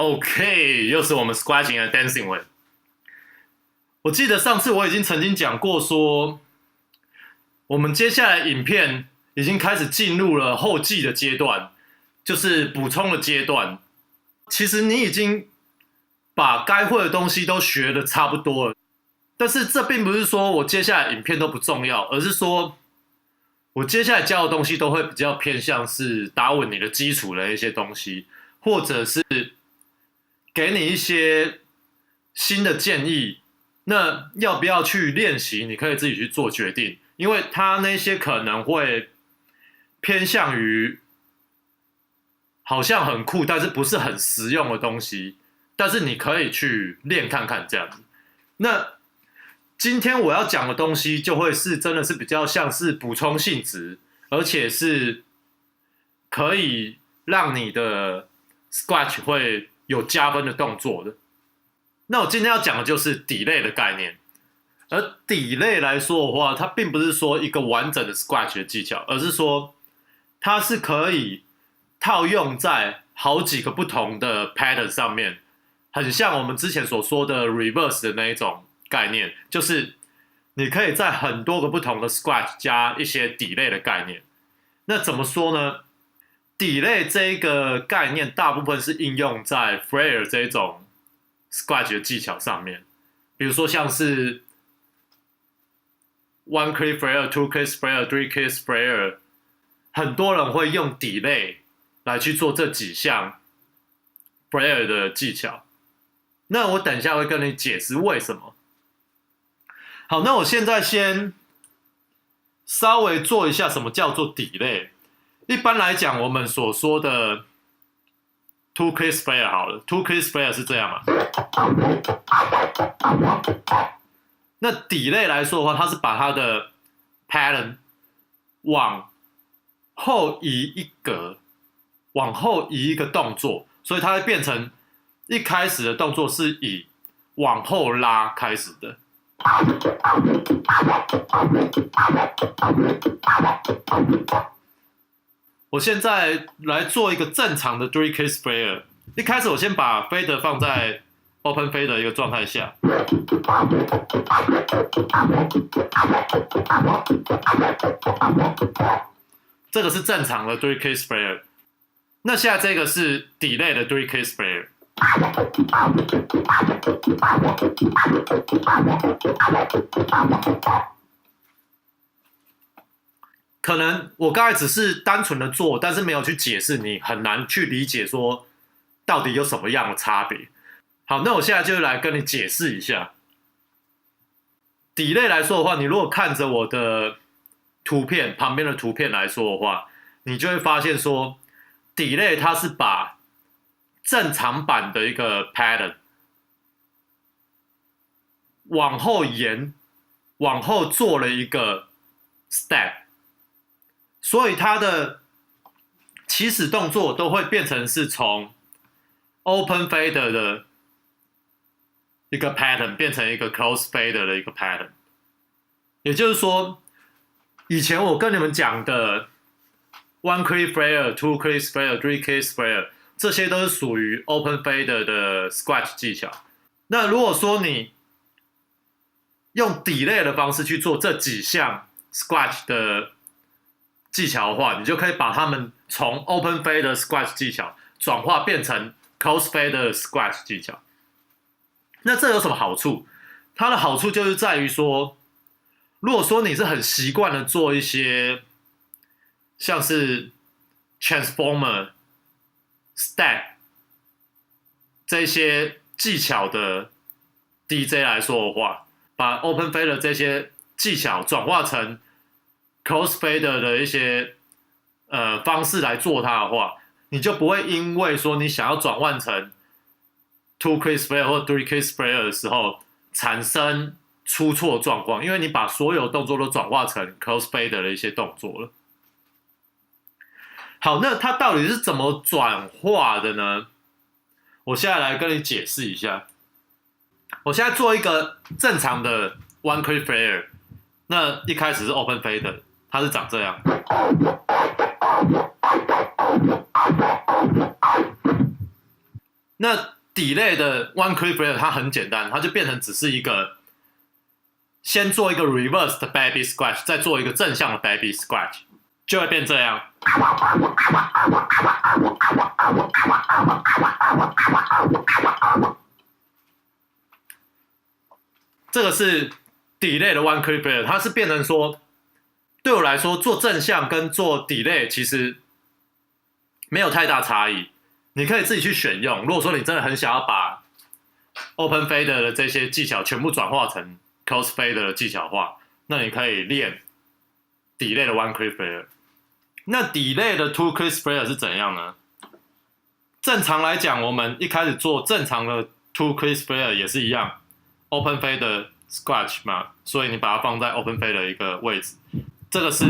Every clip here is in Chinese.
OK，又是我们 Scratching 的 Dancing Way。我记得上次我已经曾经讲过说，我们接下来影片已经开始进入了后记的阶段，就是补充的阶段。其实你已经把该会的东西都学的差不多了，但是这并不是说我接下来影片都不重要，而是说我接下来教的东西都会比较偏向是打稳你的基础的一些东西，或者是给你一些新的建议。那要不要去练习，你可以自己去做决定，因为他那些可能会偏向于好像很酷，但是不是很实用的东西，但是你可以去练看看这样子。那今天我要讲的东西就会是真的是比较像是补充性质，而且是可以让你的 Scratch 会有加分的动作的。那我今天要讲的就是 delay 的概念，而 delay 来说的话，它并不是说一个完整的 Scratch 的技巧，而是说它是可以套用在好几个不同的 pattern 上面，很像我们之前所说的 reverse 的那一种概念，就是你可以在很多个不同的 Scratch 加一些 delay 的概念。那怎么说呢？ delay 这一个概念大部分是应用在 Flare 这一种Scratch 的技巧上面，比如说像是 one click flare、two click flare、three click flare， 很多人会用 delay 来去做这几项 flare 的技巧。那我等一下会跟你解释为什么。好，那我现在先稍微做一下什么叫做 delay。一般来讲，我们所说的two click flare 好了 ，two click flare 是这样嘛？那 delay 来说的话，它是把它的 pattern 往后移一格，往后移一个动作，所以它会变成一开始的动作是以往后拉开始的。我现在来做一个正常的 three case flare。一开始我先把 fader 放在 open fader 的一个状态下，这个是正常的 three case flare。那现在这个是 delay 的 three case flare。可能我刚才只是单纯的做，但是没有去解释，你很难去理解说到底有什么样的差别。好，那我现在就来跟你解释一下。delay 来说的话，你如果看着我的图片旁边的图片来说的话，你就会发现说 delay 它是把正常版的一个 pattern 往后延，往后做了一个 step。所以它的起始动作都会变成是从 open fader 的一个 pattern 变成一个 close fader 的一个 pattern。也就是说，以前我跟你们讲的 one click flare、two click flare、three click flare， 这些都是属于 open fader 的 Scratch 技巧。那如果说你用 delay 的方式去做这几项 Scratch 的技巧的话，你就可以把它们从 open fader Scratch 技巧转化变成 close fader Scratch 技巧。那这有什么好处？它的好处就是在于说，如果说你是很习惯的做一些像是 transformer、step 这些技巧的 DJ 来说的话，把 open fader 这些技巧转化成close fader 的一些方式来做它的话，你就不会因为说你想要转换成 two click flare 或 three click flare 的时候产生出错状况，因为你把所有动作都转化成 close fader 的一些动作了。好，那它到底是怎么转化的呢？我现在来跟你解释一下。我现在做一个正常的 one click flare， 那一开始是 open fader， 它是长这样。那 delay 的 one click fader 它很简单，它就变成只是一个先做一个 reverse 的 baby scratch， 再做一个正向的 baby scratch， 就会变这样。这个是 delay 的 one click fader， 它是变成说，对我来说做正向跟做 delay 其实没有太大差异，你可以自己去选用。如果说你真的很想要把 open fader 的这些技巧全部转化成 close fader 的技巧化，那你可以练 delay 的 one click fader。那 delay 的 two click fader 是怎样呢？正常来讲，我们一开始做正常的 two click fader 也是一样 ，open fader scratch 嘛，所以你把它放在 open fader 的一个位置。这个是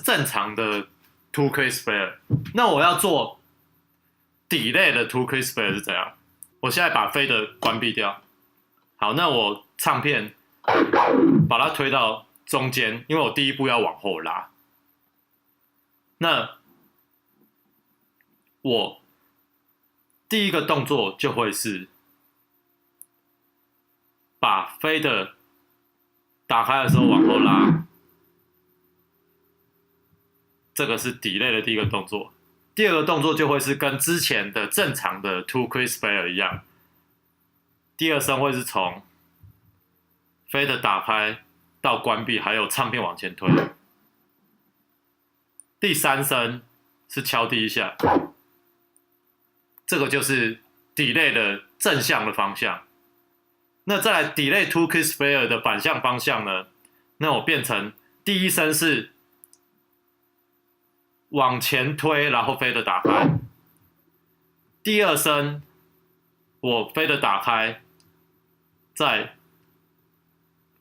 正常的 two click fader。那我要做 delay 的 two click fader 是怎样？我现在把 fader 关闭掉。好，那我唱片把它推到中间，因为我第一步要往后拉。那我第一个动作就会是把 fader 打开的时候往后拉，这个是 delay 的第一个动作。第二个动作就会是跟之前的正常的 two click fader 一样，第二声会是从 fader 打开到关闭，还有唱片往前推。第三声是敲第一下，这个就是 delay 的正向的方向。那再来 delay two click fader 的反向方向呢？那我变成第一声是往前推，然后 fader 打开。第二声我 fader 打开，再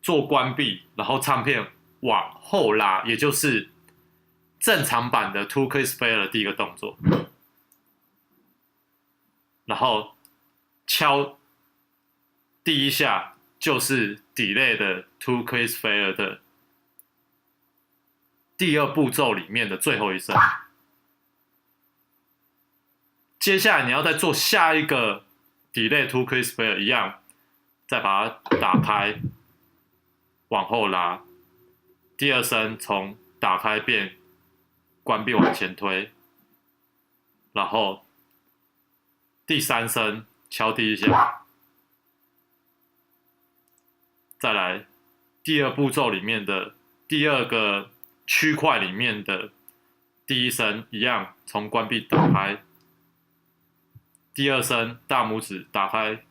做关闭，然后唱片往后拉，也就是正常版的 two click fader 的第一个动作。然后敲第一下就是 delay 的 two click fader 的第二步骤里面的最后一声。接下来你要再做下一个 delay two click fader 一样，再把它打开，往后拉。第二声从打开变关闭往前推，然后第三声敲第一下，再来第二步骤里面的第二个区块里面的第一声一样，从关闭打开，第二声大拇指打开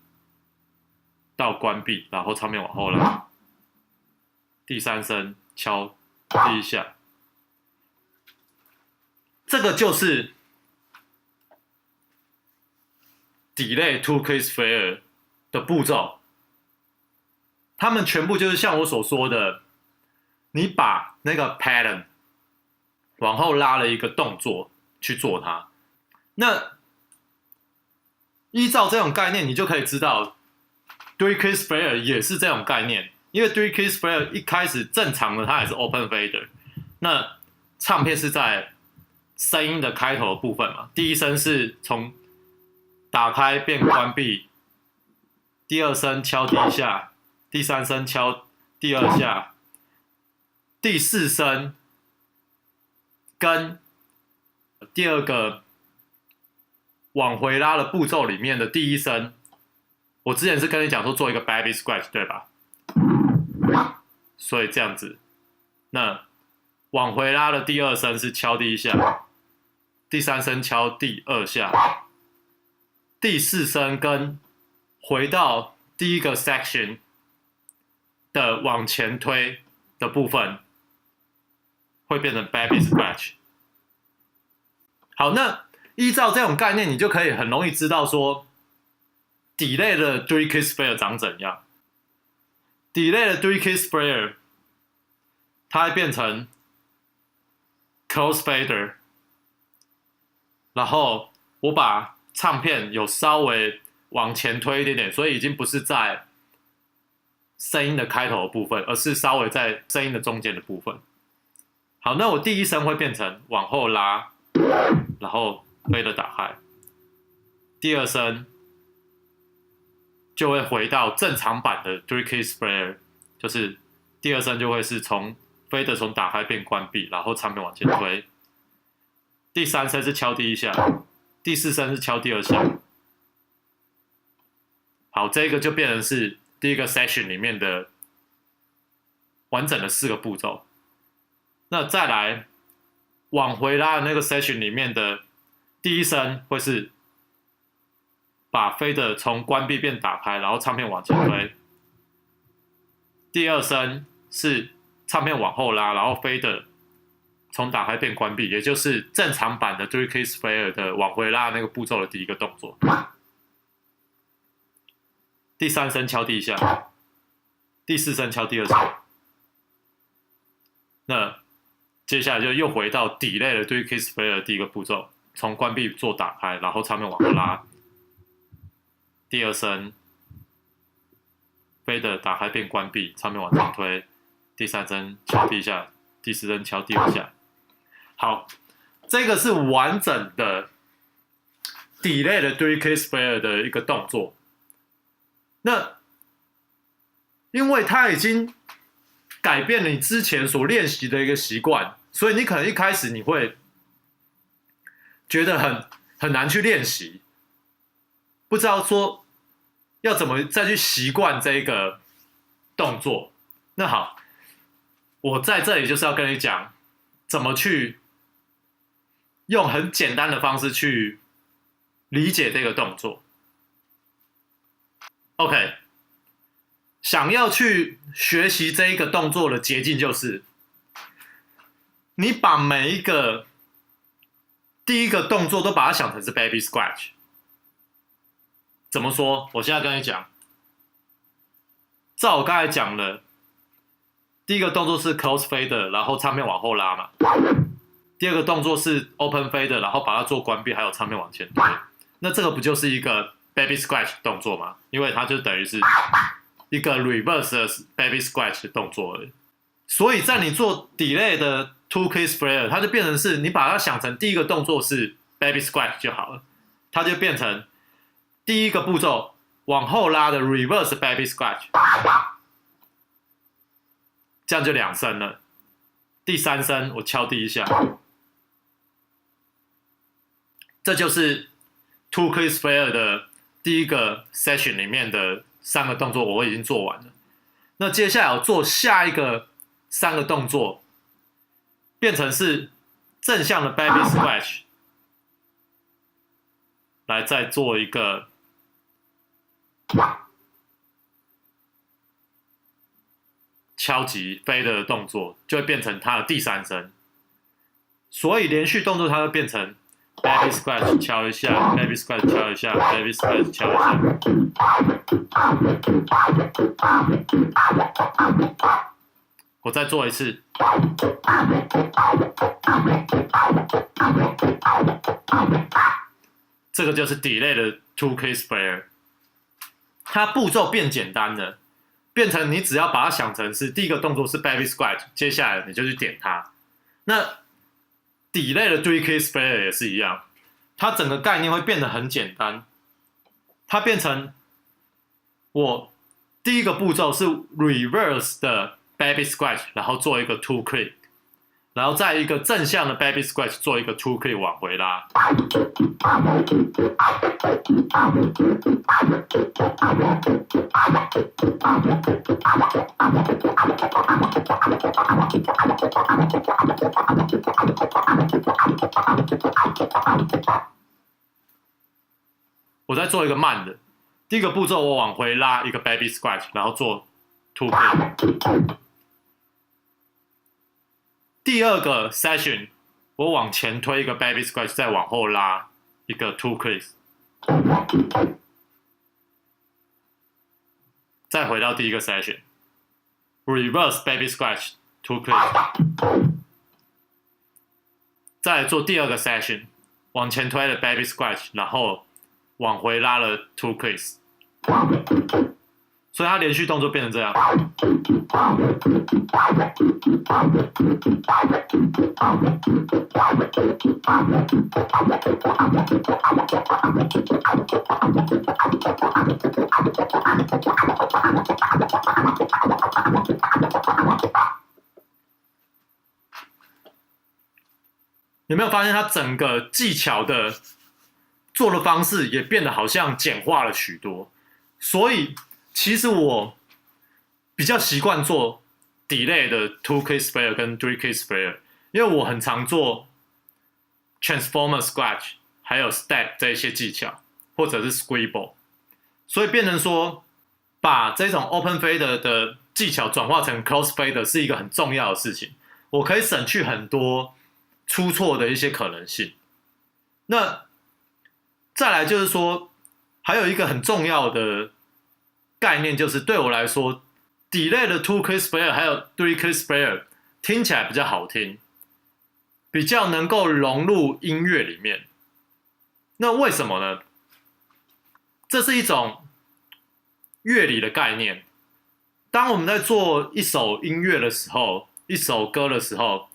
到关闭，然后唱片往后拉，第三声敲第一下，这个就是 delay two click fader 的步骤。他们全部就是像我所说的，你把那个 pattern 往后拉了一个动作去做它。那依照这种概念，你就可以知道 three click fader 也是这种概念，因为 three click fader 一开始正常的它也是 open fader， 那唱片是在声音的开头的部分嘛，第一声是从打开变关闭，第二声敲第一下，第三声敲第二下，第四声跟第二个往回拉的步骤里面的第一声，我之前是跟你讲说做一个 baby scratch 对吧？所以这样子，那往回拉的第二声是敲第一下，第三声敲第二下，第四声跟回到第一个 section 的往前推的部分会变成 baby scratch。好，那依照这种概念，你就可以很容易知道说 delay 的 three click fader 长怎样。delay 的 three click fader 它会变成 close fader， 然后我把唱片有稍微往前推一点点，所以已经不是在声音的开头的部分，而是稍微在声音的中间的部分。好，那我第一声会变成往后拉，然后fader打开。第二声就会回到正常版的 three key sprayer， 就是第二声就会是从 fader 从打开变关闭，然后唱片往前推。第三声是敲第一下，第四声是敲第二下。好，这个就变成是第一个 section 里面的完整的4个步骤。那再来往回拉的那个 section 里面的第一声会是把 fader 从关闭变打开，然后唱片往前推。第二声是唱片往后拉，然后 fader 从打开变关闭，也就是正常版的 three key sprayer 的往回拉那个步骤的第一个动作。第三声敲第一下，第四声敲第二下。那接下来就又回到 delay 的 three key sprayer 的第一个步骤，从关闭做打开，然后唱片往后拉。第二声 fader 打开变关闭，唱片往前推。第三声敲第一下，第四声敲第二下。好，这个是完整的 delay 的 three key sprayer 的一个动作。那因为它已经改变了你之前所练习的一个习惯，所以你可能一开始你会觉得很难去练习，不知道说要怎么再去习惯这个动作。那好，我在这里就是要跟你讲怎么去用很简单的方式去理解这个动作。OK， 想要去学习这一个动作的捷径就是，你把每一个第一个动作都把它想成是 baby scratch。怎么说？我现在跟你讲，照我刚才讲的，第一个动作是 close fader， 然后唱片往后拉嘛。第二个动作是 open fader， 然后把它做关闭，还有唱片往前推。那这个不就是一个 baby scratch 动作吗？因为它就等于是一个 reverse 的 baby scratch 的动作而已。所以在你做 delay 的 two key sprayer， 它就变成是你把它想成第一个动作是 baby scratch 就好了，它就变成第一个步骤往后拉的 reverse baby scratch， 这样就2声了。第三声我敲第一下，这就是 two key sprayer 的第一个 section 里面的3个动作我已经做完了。那接下来我做下一个3个动作，变成是正向的 baby scratch， 来再做一个敲击飞的动作，就会变成它的第3声。所以连续动作它会变成 baby scratch 敲一下 ，baby scratch 敲一下 ，baby scratch 敲一下。我再做一次。这个就是 delay 的 two key sprayer， 它步骤变简单了，变成你只要把它想成是第一个动作是 baby scratch， 接下来你就去点它。那 delay 的 three key sprayer 也是一样，它整个概念会变得很简单，它变成我第一个步骤是 reverse 的 baby scratch， 然后做一个 two click， 然后再一个正向的 baby scratch 做一个 two click 往回拉。我再做一个慢的，第一个步骤我往回拉一个 baby scratch， 然后做 two click。第二个 session 我往前推一个 baby scratch， 再往后拉一个 two clicks， 再回到第一个 session reverse baby scratch two clicks， 再做第二个 session 往前推了 baby scratch， 然后往回拉了 two clicks。所以它连续动作变成这样。有没有发现它整个技巧的做的方式也变得好像简化了许多？所以其实我比较习惯做 delay 的 2K sprayer 跟 3K sprayer， 因为我很常做 transformer scratch 还有 step 这一些技巧，或者是 scribble， 所以变成说把这种 open fader 的技巧转化成 close fader 是一个很重要的事情，我可以省去很多出错的一些可能性。那再来就是说，还有一个很重要的概念，就是对我来说 delay 的 2K sprayer 还有 3K sprayer 听起来比较好听，比较能够融入音乐里面。那为什么呢？这是一种乐理的概念。当我们在做一首音乐的时候，一首歌的时候，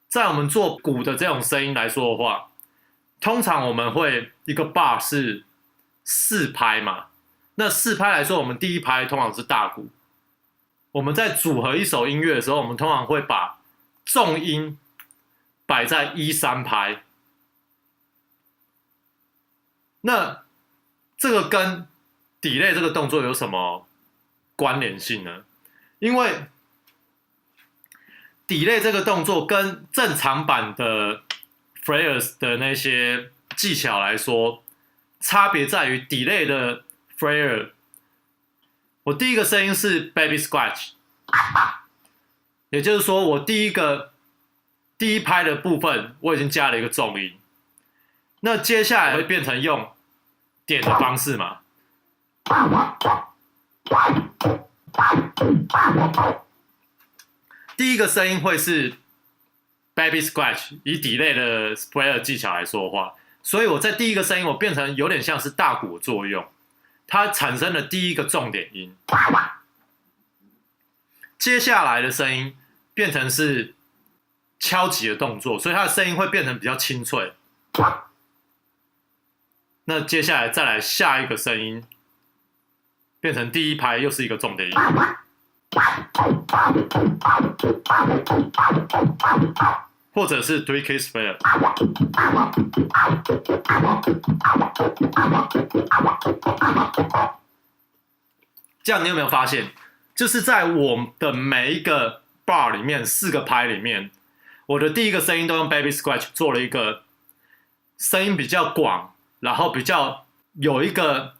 在我们做鼓的这种声音来说的话，通常我们会一个 bar 是4拍嘛，那4拍来说，我们第一拍通常是大鼓。我们在组合一首音乐的时候，我们通常会把重音摆在1-3拍。那这个跟 delay 这个动作有什么关联性呢？因为 delay 这个动作跟正常版的 flares 的那些技巧来说，差别在于 delay 的 flare， 我第一个声音是 baby scratch， 也就是说我第一拍的部分我已经加了一个重音，那接下来会变成用点的方式嘛。第一个声音会是 baby scratch， 以 delay 的 sprayer 技巧来说的话，所以我在第一个声音我变成有点像是大鼓的作用，它产生了第一个重点音。接下来的声音变成是敲击的动作，所以它的声音会变成比较清脆。那接下来再来下一个声音，变成第一拍又是一个重点音。或者是 3K sprayer， 这样你有没有发现，就是在我的每一个 bar 里面4个拍里面，我的第一个声音都用 baby scratch 做了一个声音比较广，然后比较有一个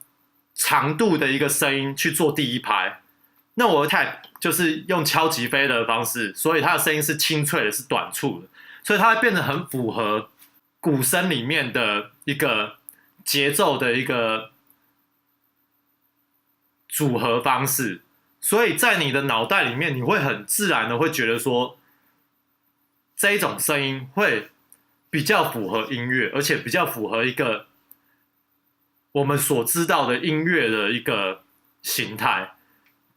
长度的一个声音去做第一拍。那我的 tap 就是用敲击飞的方式，所以它的声音是清脆的，是短促的，所以它会变得很符合鼓声里面的一个节奏的一个组合方式。所以在你的脑袋里面，你会很自然的会觉得说，这一种声音会比较符合音乐，而且比较符合一个我们所知道的音乐的一个形态。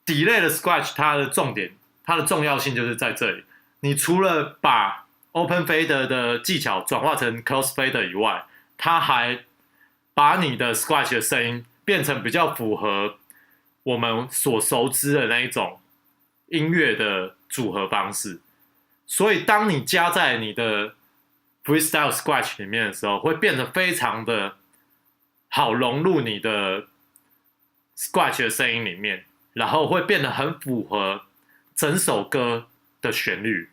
delay 的 scratch 它的重点，它的重要性就是在这里。你除了把 open fader 的技巧转化成 close fader 以外，它还把你的 scratch 的声音变成比较符合我们所熟知的那一种音乐的组合方式。所以当你加在你的 freestyle scratch 里面的时候，会变得非常的好融入你的 scratch 的声音里面，然后会变得很符合整首歌的旋律。